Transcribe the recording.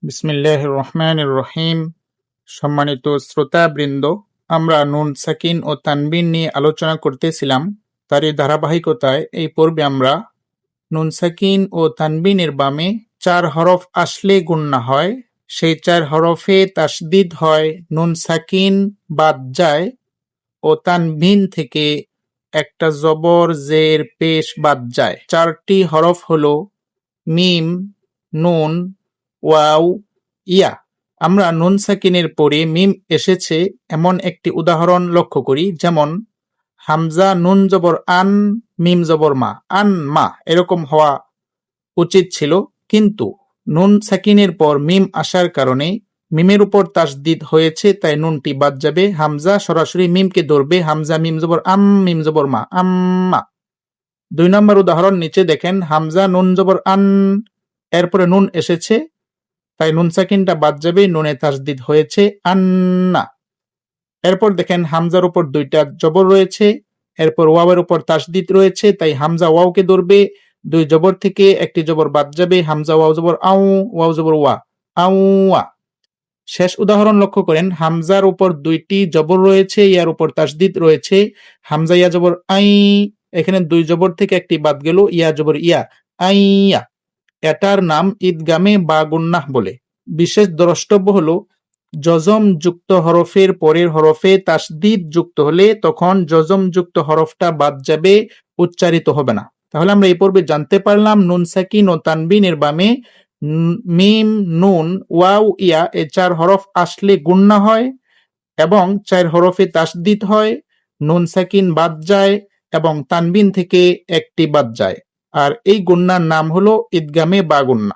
বিসমিল্লাহির রহমানির রহিম। সম্মানিত শ্রোতাবৃন্দ, আমরা নুন সাকিন ও তানবিন নিয়ে আলোচনা করতেছিলাম। তারই ধারাবাহিকতায় এই পর্বে আমরা নুন সাকিন ও তানবিনের বামে 4 হরফ আসলে গুণনা হয়, সেই 4 হরফে তাসদিদ হয়, নুন সাকিন বাদ যায় ও তানবিন থেকে একটা জবর জের পেশ বাদ যায়। 4টি হরফ হলো মিম, নুন, ওয়াও, ইয়া। আমরা নুন সাকিনের পরে মিম এসেছে এমন একটি উদাহরণ লক্ষ্য করি, যেমন হামজা নুন জবর আন, মিম জবর মা, আন মা এরকম হওয়া উচিত ছিল, কিন্তু নুন সাকিনের পর মিম আসার কারণে মিমের উপর তাসদিদ হয়েছে, তাই নুনটি বাদ যাবে। হামজা সরাসরি মিমকে ধরবে, হামজা মিম জবর আম, মিম জবর মা, আম্মা। 2 নম্বর উদাহরণ নিচে দেখেন, হামজা নুন জবর আন, এরপরে নুন এসেছে, তাই নুন সাকিনটা বাদ যাবে, নুনে তাসদিদ হয়েছে আন্না। এরপর দেখেন হামজার উপর 2টা জবর রয়েছে, এরপর ওয়াওয়ের উপর তাসদিদ রয়েছে, তাই হামজা ওয়াওকে ধরবে, 2 জবর থেকে একটি জবর বাদ যাবে, হামজা ওয়াও জবর আউ, ওয়াও জবর ওয়া, আউয়া। শেষ উদাহরণ লক্ষ্য করেন, হামজার উপর 2টি জবর রয়েছে, ইয়ার উপর তাসদিদ রয়েছে, হামজা ইয়া জবর আই, এখানে 2 জবর থেকে একটি বাদ গেল, ইয়া জবর ইয়া, আইয়া। এটার নাম ঈদগামে বা গুন্নাহ বলে। বিশেষ দ্রষ্টব্য হলো, জজম যুক্ত হরফের পরের হরফে তাসদিদ যুক্ত হলে তখন জজম যুক্ত হরফটা বাদ যাবে, উচ্চারিত হবে না। তাহলে আমরা এই পর্বে জানতে পারলাম নুন সাকিন ও তানবিনের বামে মিম, নুন, ওয়াও, ইয়া এই 4 হরফ আসলে গুন্না হয় এবং 4 হরফে তাসদিদ হয়, নুন সাকিন বাদ যায় এবং তানবিন থেকে একটি বাদ যায়। আর এই গুন্নার নাম হলো ঈদগামে বা গুন্না।